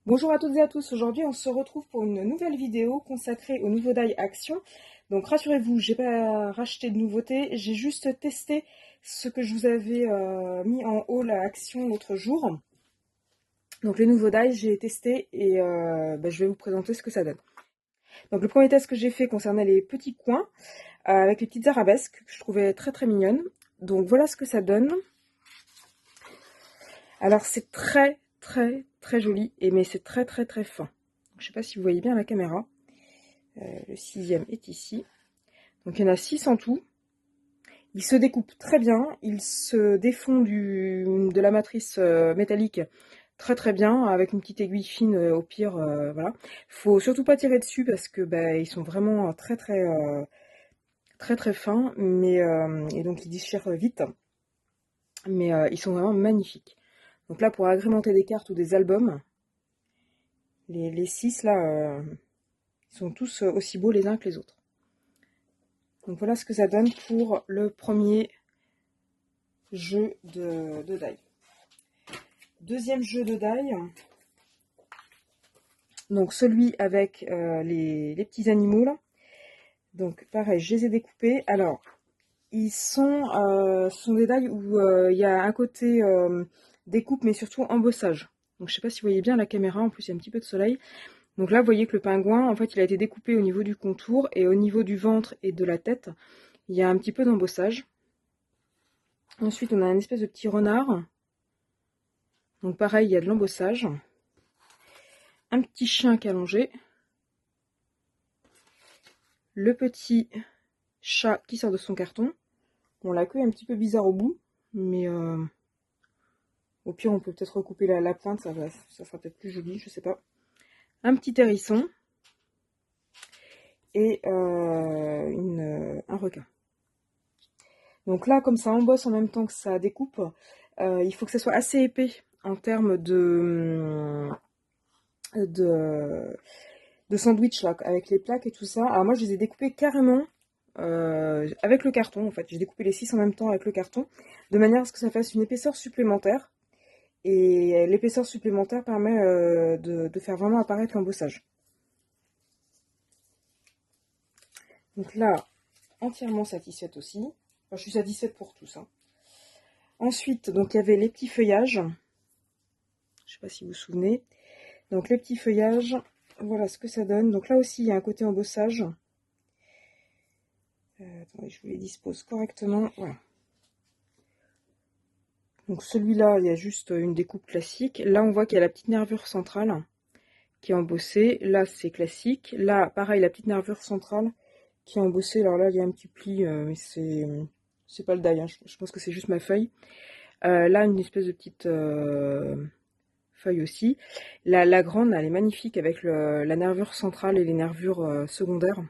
Bonjour à toutes et à tous, aujourd'hui on se retrouve pour une nouvelle vidéo consacrée au nouveau die Action. Donc rassurez-vous, j'ai pas racheté de nouveautés, j'ai juste testé ce que je vous avais mis en haul à Action l'autre jour. Donc les nouveaux die, j'ai testé et je vais vous présenter ce que ça donne. Donc le premier test que j'ai fait concernait les petits coins avec les petites arabesques que je trouvais très très mignonnes. Donc voilà ce que ça donne. Alors c'est très très très joli, mais c'est très très très fin. Je sais pas si vous voyez bien la caméra. Le sixième est ici. Donc il y en a 6 en tout. Ils se découpent très bien. Ils se défont de la matrice métallique très très bien, avec une petite aiguille fine au pire. Voilà. Faut surtout pas tirer dessus parce que ils sont vraiment très très fins, et donc ils déchirent vite. Mais ils sont vraiment magnifiques. Donc là, pour agrémenter des cartes ou des albums, les 6 là, ils sont tous aussi beaux les uns que les autres. Donc voilà ce que ça donne pour le premier jeu de die. Deuxième jeu de die, donc celui avec les petits animaux là. Donc pareil, je les ai découpés. Alors, ils sont, ce sont des die où il y a un côté découpe, mais surtout embossage. Donc je sais pas si vous voyez bien la caméra, en plus il y a un petit peu de soleil. Donc là, vous voyez que le pingouin, en fait, il a été découpé au niveau du contour et au niveau du ventre et de la tête, il y a un petit peu d'embossage. Ensuite, on a une espèce de petit renard. Donc pareil, il y a de l'embossage. Un petit chien qui est allongé. Le petit chat qui sort de son carton. Bon, la queue est un petit peu bizarre au bout, mais au pire, on peut peut-être recouper la pointe, ça sera peut-être plus joli, je sais pas. Un petit hérisson et un requin. Donc là, comme ça embosse en même temps que ça découpe, il faut que ça soit assez épais en termes de sandwich là, avec les plaques et tout ça. Alors moi, je les ai découpés carrément avec le carton, en fait. J'ai découpé les 6 en même temps avec le carton, de manière à ce que ça fasse une épaisseur supplémentaire. Et l'épaisseur supplémentaire permet de faire vraiment apparaître l'embossage. Donc là, entièrement satisfaite aussi. Enfin, je suis satisfaite pour tous. Hein. Ensuite, donc il y avait les petits feuillages. Je ne sais pas si vous vous souvenez. Donc les petits feuillages, voilà ce que ça donne. Donc là aussi, il y a un côté embossage. Attendez, je vous les dispose correctement. Voilà. Donc celui-là, il y a juste une découpe classique. Là, on voit qu'il y a la petite nervure centrale qui est embossée. Là, c'est classique. Là, pareil, la petite nervure centrale qui est embossée. Alors là, il y a un petit pli, mais c'est pas le die. Hein. Je pense que c'est juste ma feuille. Là, une espèce de petite feuille aussi. La grande, elle est magnifique avec la nervure centrale et les nervures secondaires.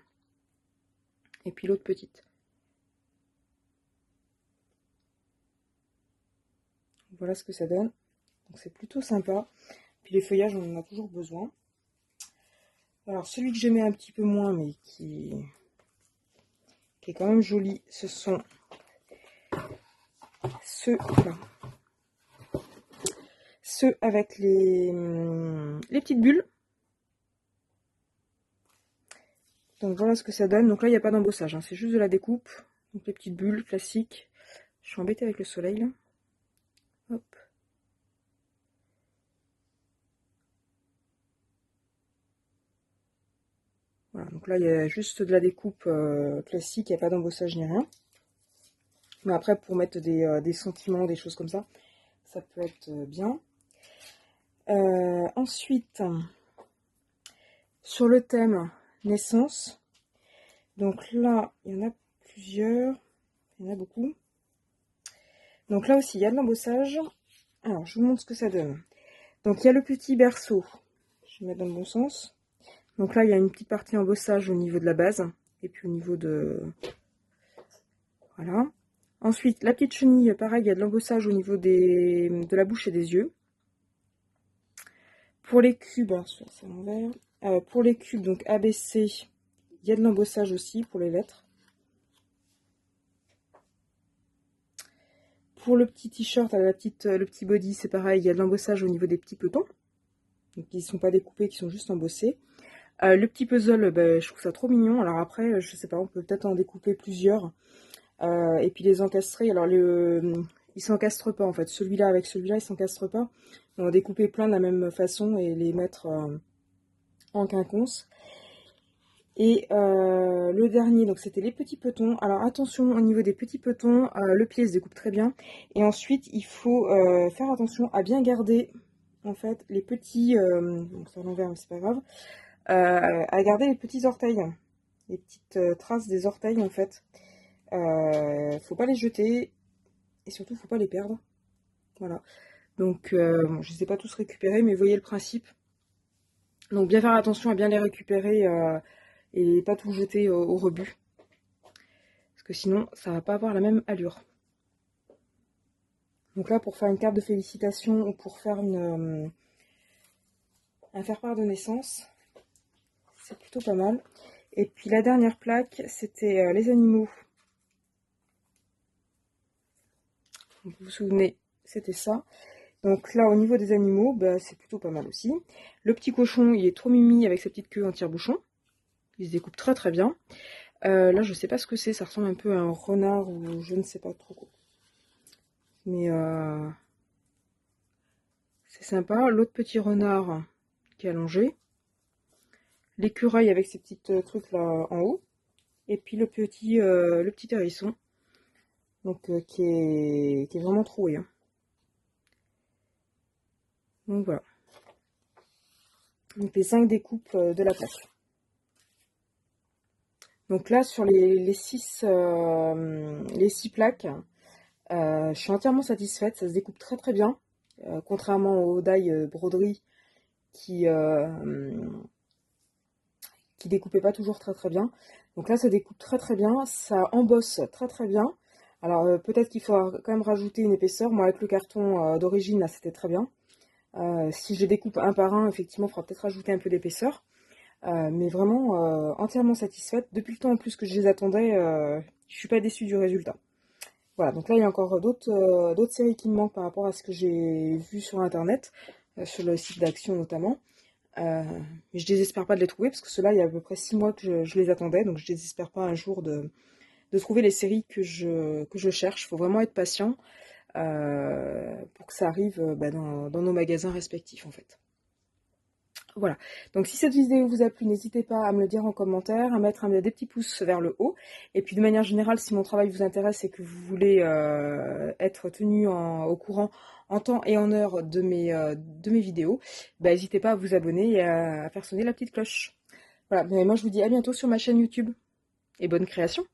Et puis l'autre petite. Voilà ce que ça donne. Donc c'est plutôt sympa. Puis les feuillages, on en a toujours besoin. Alors celui que j'aimais un petit peu moins, mais qui est quand même joli, ce sont ceux avec les petites bulles. Donc voilà ce que ça donne. Donc là, il n'y a pas d'embossage, hein, c'est juste de la découpe. Donc les petites bulles classiques. Je suis embêtée avec le soleil là. Hop. Voilà, donc là, il y a juste de la découpe classique, il n'y a pas d'embossage ni rien. Mais après, pour mettre des sentiments, des choses comme ça peut être bien. Ensuite, sur le thème naissance, donc là, il y en a plusieurs, il y en a beaucoup. Donc là aussi, il y a de l'embossage. Alors, je vous montre ce que ça donne. Donc, il y a le petit berceau. Je vais mettre dans le bon sens. Donc là, il y a une petite partie embossage au niveau de la base. Et puis au niveau de... Voilà. Ensuite, la petite chenille, pareil, il y a de l'embossage au niveau de la bouche et des yeux. Pour les cubes, alors c'est à l'envers. Pour les cubes, donc ABC, il y a de l'embossage aussi pour les lettres. Pour le petit t-shirt, le petit body, c'est pareil, il y a de l'embossage au niveau des petits petons. donc qui ne sont pas découpés, qui sont juste embossés. Le petit puzzle, bah, je trouve ça trop mignon. Alors après, je sais pas, on peut peut-être en découper plusieurs. Et puis les encastrer. Alors ils s'encastrent pas en fait. Celui-là avec celui-là, ils s'encastrent pas. On va découper plein de la même façon et les mettre en quinconce. Et le dernier, donc c'était les petits petons. Alors attention au niveau des petits petons, le pied se découpe très bien. Et ensuite, il faut faire attention à bien garder en fait les petits, donc c'est à l'envers mais c'est pas grave, à garder les petits orteils, les petites traces des orteils en fait. Faut pas les jeter et surtout faut pas les perdre. Voilà. Donc bon, je ne les ai pas tous récupérés, mais vous voyez le principe. Donc bien faire attention à bien les récupérer et pas tout jeter au rebut. Parce que sinon, ça va pas avoir la même allure. Donc là, pour faire une carte de félicitations ou pour faire un faire-part de naissance, c'est plutôt pas mal. Et puis la dernière plaque, c'était les animaux. Donc, vous vous souvenez, c'était ça. Donc là, au niveau des animaux, bah, c'est plutôt pas mal aussi. Le petit cochon, il est trop mimi avec sa petite queue en tire-bouchon. Il se découpe très très bien. Là, je sais pas ce que c'est, ça ressemble un peu à un renard ou je ne sais pas trop quoi. Mais c'est sympa. L'autre petit renard qui est allongé. L'écureuil avec ses petits trucs là en haut. Et puis le petit hérisson. Donc qui est vraiment troué. Hein. Donc voilà. Donc les 5 découpes de la plaque. Donc là, sur les 6 plaques, je suis entièrement satisfaite. Ça se découpe très très bien. Contrairement aux die broderie qui découpait pas toujours très très bien. Donc là, ça découpe très très bien. Ça embosse très très bien. Alors peut-être qu'il faudra quand même rajouter une épaisseur. Moi, avec le carton d'origine, là, c'était très bien. Si je découpe un par un, effectivement, il faudra peut-être rajouter un peu d'épaisseur. Mais vraiment entièrement satisfaite. Depuis le temps en plus que je les attendais, je suis pas déçue du résultat. Voilà, donc là il y a encore d'autres séries qui me manquent par rapport à ce que j'ai vu sur internet, sur le site d'Action notamment. Mais je désespère pas de les trouver parce que ceux-là, il y a à peu près 6 mois que je les attendais, donc je désespère pas un jour de trouver les séries que je cherche. Il faut vraiment être patient pour que ça arrive dans nos magasins respectifs en fait. Voilà, donc si cette vidéo vous a plu, n'hésitez pas à me le dire en commentaire, à mettre des petits pouces vers le haut. Et puis de manière générale, si mon travail vous intéresse et que vous voulez être tenu au courant en temps et en heure de mes vidéos, bah, n'hésitez pas à vous abonner et à faire sonner la petite cloche. Voilà, mais moi je vous dis à bientôt sur ma chaîne YouTube. Et bonne création!